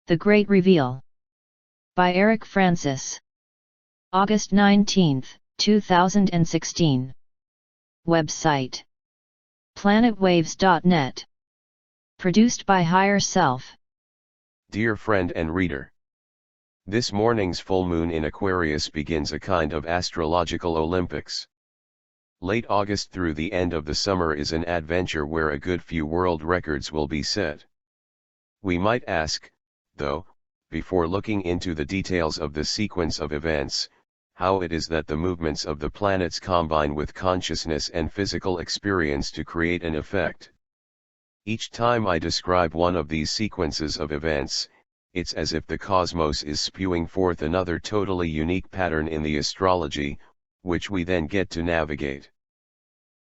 The Great Reveal. By Eric Francis. August 19, 2016. Website: planetwaves.net. Produced by Higher Self. Dear friend and reader, this morning's full moon in Aquarius begins a kind of astrological Olympics. Late August through the end of the summer is an adventure where a good few world records will be set. We might ask, though, before looking into the details of the sequence of events, how it is that the movements of the planets combine with consciousness and physical experience to create an effect. Each time I describe one of these sequences of events, it's as if the cosmos is spewing forth another totally unique pattern in the astrology, which we then get to navigate.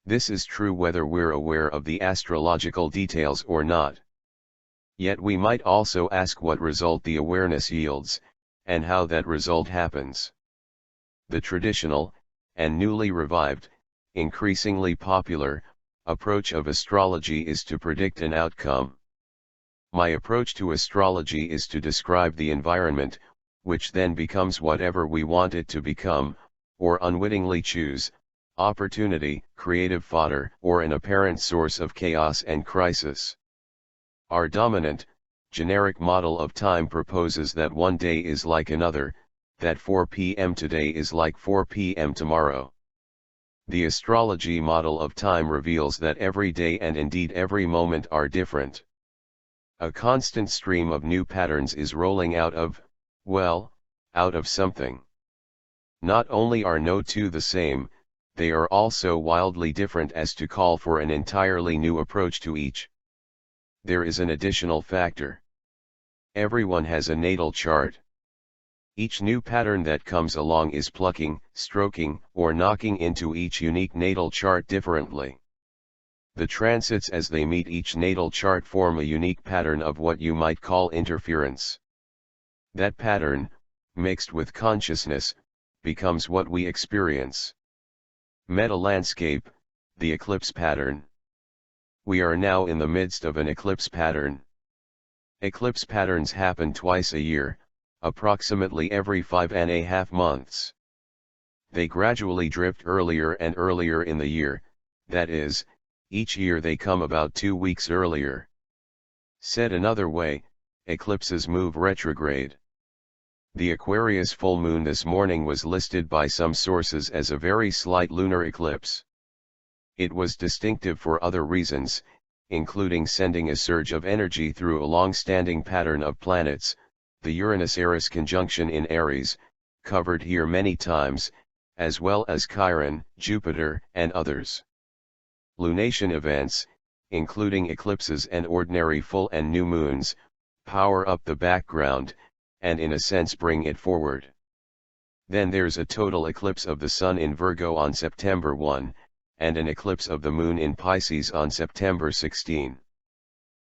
This is true whether we're aware of the astrological details or not. Yet we might also ask what result the awareness yields, and how that result happens. The traditional, and newly revived, increasingly popular, approach of astrology is to predict an outcome. My approach to astrology is to describe the environment, which then becomes whatever we want it to become, or unwittingly choose, opportunity, creative fodder, or an apparent source of chaos and crisis. Our dominant, generic model of time proposes that one day is like another, that 4 p.m. today is like 4 p.m. tomorrow. The astrology model of time reveals that every day and indeed every moment are different. A constant stream of new patterns is rolling out of something. Not only are no two the same, they are also wildly different as to call for an entirely new approach to each. There is an additional factor. Everyone has a natal chart. Each new pattern that comes along is plucking, stroking, or knocking into each unique natal chart differently. The transits as they meet each natal chart form a unique pattern of what you might call interference. That pattern, mixed with consciousness, becomes what we experience. Meta-landscape, the eclipse pattern. We are now in the midst of an eclipse pattern. Eclipse patterns happen twice a year, approximately every 5.5 months. They gradually drift earlier and earlier in the year, that is, each year they come about 2 weeks earlier. Said another way, eclipses move retrograde. The Aquarius full moon this morning was listed by some sources as a very slight lunar eclipse. It was distinctive for other reasons, including sending a surge of energy through a long-standing pattern of planets, the Uranus-Eris conjunction in Aries, covered here many times, as well as Chiron, Jupiter, and others. Lunation events, including eclipses and ordinary full and new moons, power up the background, and in a sense bring it forward. Then there's a total eclipse of the Sun in Virgo on September 1, and an eclipse of the Moon in Pisces on September 16.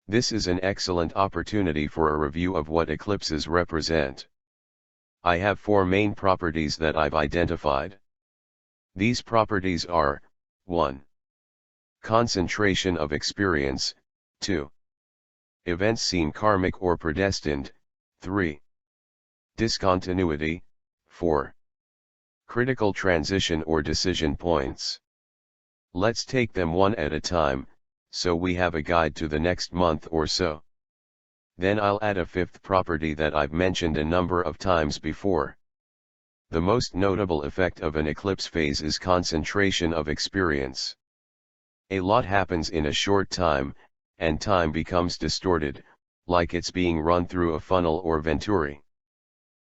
This is an excellent opportunity for a review of what eclipses represent. I have 4 main properties that I've identified. These properties are: 1. Concentration of experience, 2. Events seem karmic or predestined, 3. Discontinuity, 4. Critical transition or decision points. Let's take them one at a time, so we have a guide to the next month or so. Then I'll add a 5th property that I've mentioned a number of times before. The most notable effect of an eclipse phase is concentration of experience. A lot happens in a short time, and time becomes distorted, like it's being run through a funnel or venturi.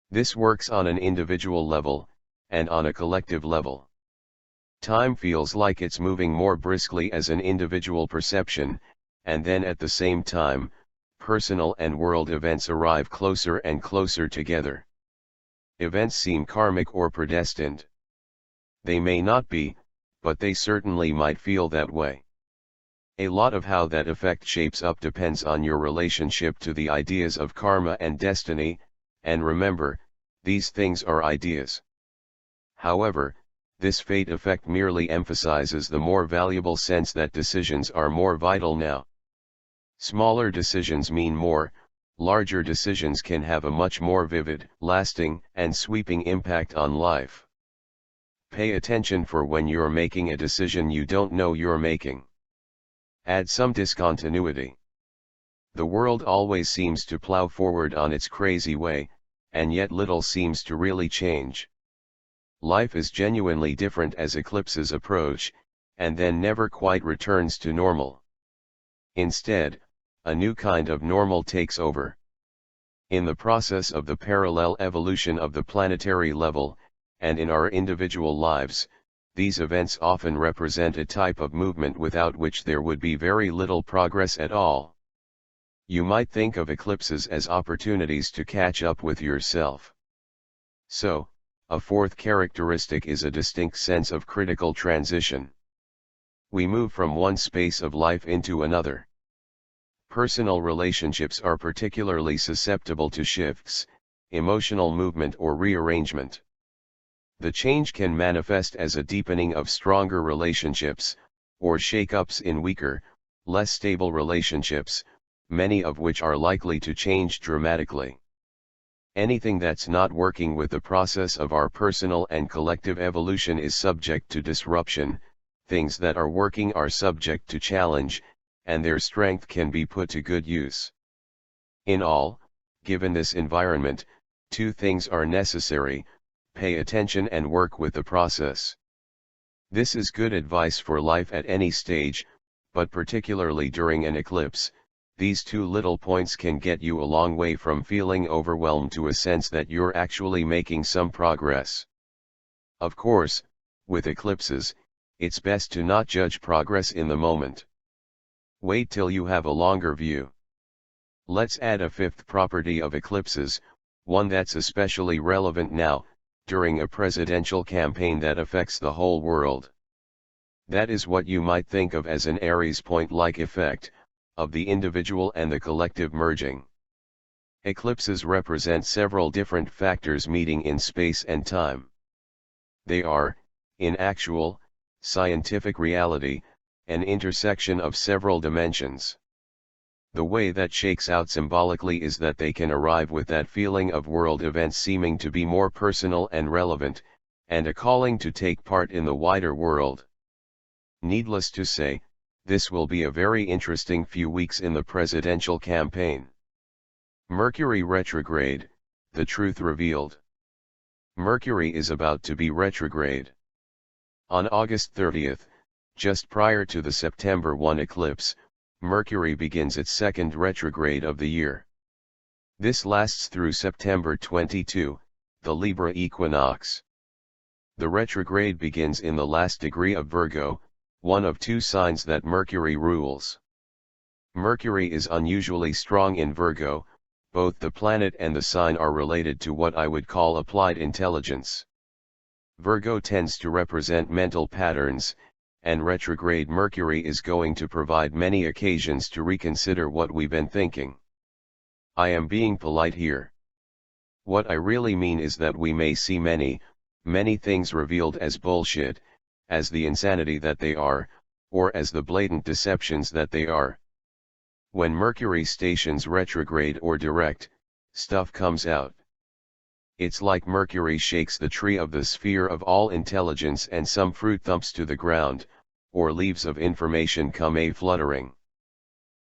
This works on an individual level, and on a collective level. Time feels like it's moving more briskly as an individual perception, and then at the same time, personal and world events arrive closer and closer together. Events seem karmic or predestined. They may not be, but they certainly might feel that way. A lot of how that effect shapes up depends on your relationship to the ideas of karma and destiny, and remember, these things are ideas. However, this fate effect merely emphasizes the more valuable sense that decisions are more vital now. Smaller decisions mean more, larger decisions can have a much more vivid, lasting, and sweeping impact on life. Pay attention for when you're making a decision you don't know you're making. Add some discontinuity. The world always seems to plow forward on its crazy way, and yet little seems to really change. Life is genuinely different as eclipses approach, and then never quite returns to normal. Instead, a new kind of normal takes over. In the process of the parallel evolution of the planetary level, and in our individual lives, these events often represent a type of movement without which there would be very little progress at all. You might think of eclipses as opportunities to catch up with yourself. So, a fourth characteristic is a distinct sense of critical transition. We move from one space of life into another. Personal relationships are particularly susceptible to shifts, emotional movement or rearrangement. The change can manifest as a deepening of stronger relationships, or shake-ups in weaker, less stable relationships, many of which are likely to change dramatically. Anything that's not working with the process of our personal and collective evolution is subject to disruption. Things that are working are subject to challenge, and their strength can be put to good use. In all, given this environment, two things are necessary: pay attention and work with the process. This is good advice for life at any stage, but particularly during an eclipse. These two little points can get you a long way from feeling overwhelmed to a sense that you're actually making some progress. Of course, with eclipses, it's best to not judge progress in the moment. Wait till you have a longer view. Let's add a fifth property of eclipses, one that's especially relevant now, during a presidential campaign that affects the whole world. That is what you might think of as an Aries point-like effect, of the individual and the collective merging. Eclipses represent several different factors meeting in space and time. They are, in actual, scientific reality, an intersection of several dimensions. The way that shakes out symbolically is that they can arrive with that feeling of world events seeming to be more personal and relevant, and a calling to take part in the wider world. Needless to say, this will be a very interesting few weeks in the presidential campaign. Mercury retrograde, the truth revealed. Mercury is about to be retrograde. On August 30th, just prior to the September 1 eclipse, Mercury begins its second retrograde of the year. This lasts through September 22, the Libra equinox. The retrograde begins in the last degree of Virgo, one of two signs that Mercury rules. Mercury is unusually strong in Virgo. Both the planet and the sign are related to what I would call applied intelligence. Virgo tends to represent mental patterns, and retrograde Mercury is going to provide many occasions to reconsider what we've been thinking. I am being polite here. What I really mean is that we may see many things revealed as bullshit, as the insanity that they are, or as the blatant deceptions that they are. When Mercury stations retrograde or direct, stuff comes out. It's like Mercury shakes the tree of the sphere of all intelligence and some fruit thumps to the ground, or leaves of information come a-fluttering.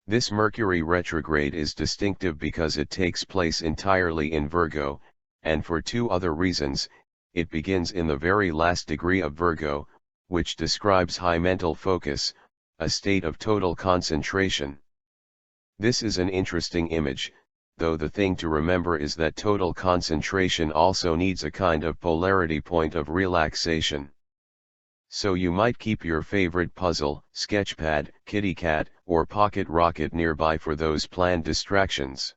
This Mercury retrograde is distinctive because it takes place entirely in Virgo, and for two other reasons. It begins in the very last degree of Virgo, which describes high mental focus, a state of total concentration. This is an interesting image, though the thing to remember is that total concentration also needs a kind of polarity point of relaxation. So you might keep your favorite puzzle, sketchpad, kitty cat, or pocket rocket nearby for those planned distractions.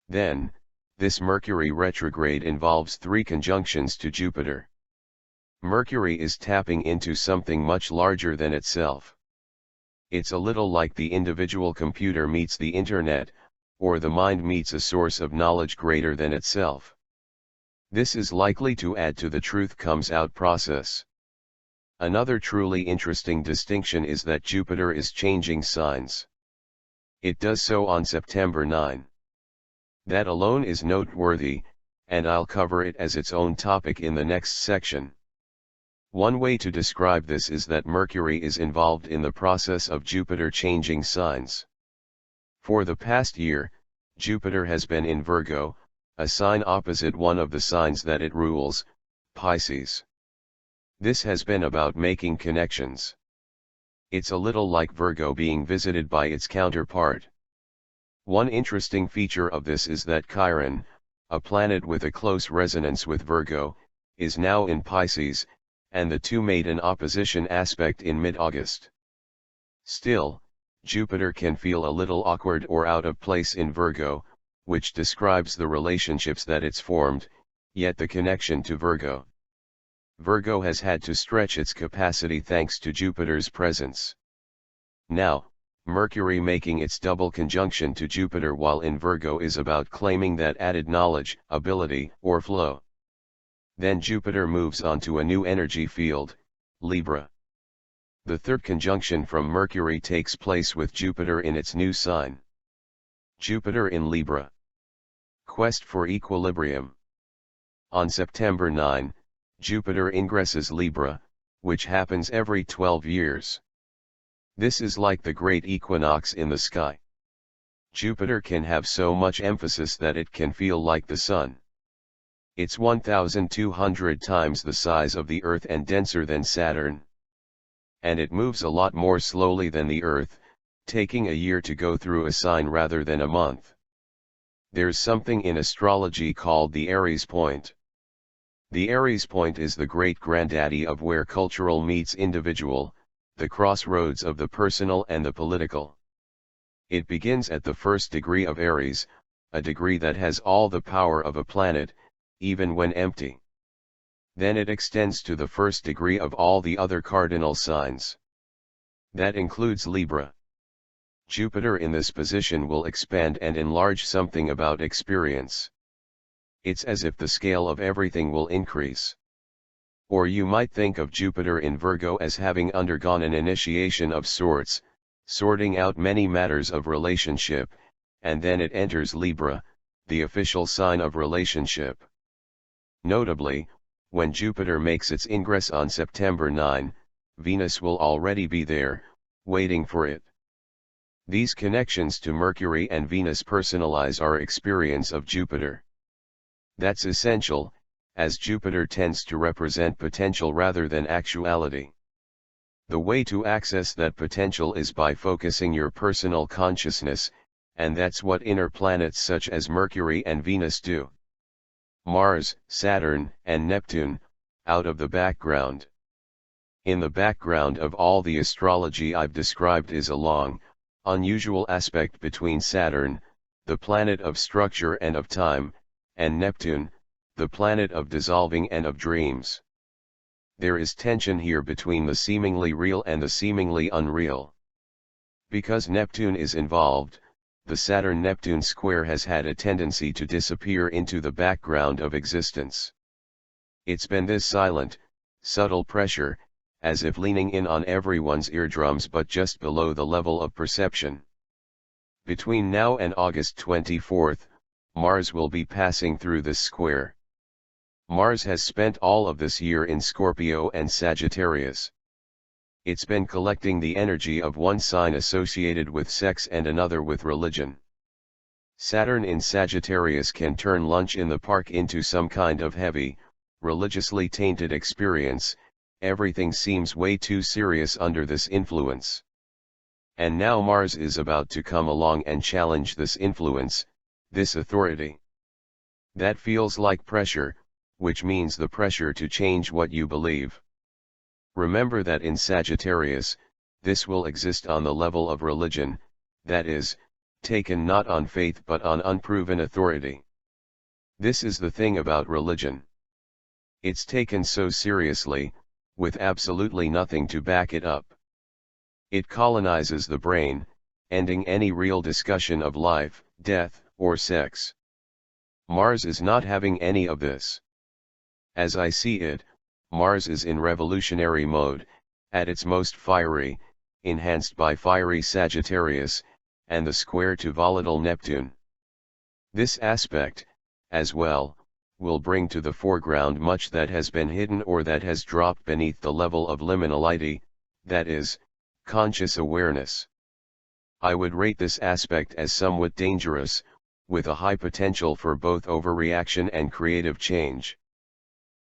Then, this Mercury retrograde involves three conjunctions to Jupiter. Mercury is tapping into something much larger than itself. It's a little like the individual computer meets the internet, or the mind meets a source of knowledge greater than itself. This is likely to add to the truth comes out process. Another truly interesting distinction is that Jupiter is changing signs. It does so on September 9. That alone is noteworthy, and I'll cover it as its own topic in the next section. One way to describe this is that Mercury is involved in the process of Jupiter changing signs. For the past year, Jupiter has been in Virgo, a sign opposite one of the signs that it rules, Pisces. This has been about making connections. It's a little like Virgo being visited by its counterpart. One interesting feature of this is that Chiron, a planet with a close resonance with Virgo, is now in Pisces, and the two made an opposition aspect in mid-August. Still, Jupiter can feel a little awkward or out of place in Virgo, which describes the relationships that it's formed, yet the connection to Virgo. Virgo has had to stretch its capacity thanks to Jupiter's presence. Now, Mercury making its double conjunction to Jupiter while in Virgo is about claiming that added knowledge, ability, or flow. Then Jupiter moves on to a new energy field, Libra. The third conjunction from Mercury takes place with Jupiter in its new sign. Jupiter in Libra. Quest for equilibrium. On September 9, Jupiter ingresses Libra, which happens every 12 years. This is like the great equinox in the sky. Jupiter can have so much emphasis that it can feel like the Sun. It's 1,200 times the size of the Earth and denser than Saturn. And it moves a lot more slowly than the Earth, taking a year to go through a sign rather than a month. There's something in astrology called the Aries point. The Aries point is the great granddaddy of where cultural meets individual, the crossroads of the personal and the political. It begins at the first degree of Aries, a degree that has all the power of a planet, even when empty. Then it extends to the first degree of all the other cardinal signs. That includes Libra. Jupiter in this position will expand and enlarge something about experience. It's as if the scale of everything will increase. Or you might think of Jupiter in Virgo as having undergone an initiation of sorts, sorting out many matters of relationship, and then it enters Libra, the official sign of relationship. Notably, when Jupiter makes its ingress on September 9, Venus will already be there, waiting for it. These connections to Mercury and Venus personalize our experience of Jupiter. That's essential, as Jupiter tends to represent potential rather than actuality. The way to access that potential is by focusing your personal consciousness, and that's what inner planets such as Mercury and Venus do. Mars, Saturn, and Neptune, out of the background. In the background of all the astrology I've described is a long, unusual aspect between Saturn, the planet of structure and of time, and Neptune, the planet of dissolving and of dreams. There is tension here between the seemingly real and the seemingly unreal. Because Neptune is involved, the Saturn-Neptune square has had a tendency to disappear into the background of existence. It's been this silent, subtle pressure, as if leaning in on everyone's eardrums but just below the level of perception. Between now and August 24, Mars will be passing through this square. Mars has spent all of this year in Scorpio and Sagittarius. It's been collecting the energy of one sign associated with sex and another with religion. Saturn in Sagittarius can turn lunch in the park into some kind of heavy, religiously tainted experience. Everything seems way too serious under this influence. And now Mars is about to come along and challenge this influence, this authority. That feels like pressure, which means the pressure to change what you believe. Remember that in Sagittarius, this will exist on the level of religion, that is, taken not on faith but on unproven authority. This is the thing about religion. It's taken so seriously, with absolutely nothing to back it up. It colonizes the brain, ending any real discussion of life, death, or sex. Mars is not having any of this. As I see it, Mars is in revolutionary mode, at its most fiery, enhanced by fiery Sagittarius, and the square to volatile Neptune. This aspect, as well, will bring to the foreground much that has been hidden or that has dropped beneath the level of liminality, that is, conscious awareness. I would rate this aspect as somewhat dangerous, with a high potential for both overreaction and creative change.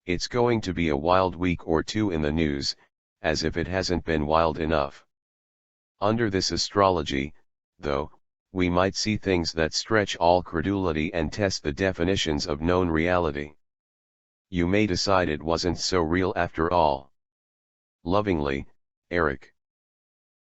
It's going to be a wild week or two in the news, as if it hasn't been wild enough. Under this astrology, though, we might see things that stretch all credulity and test the definitions of known reality. You may decide it wasn't so real after all. Lovingly, Eric.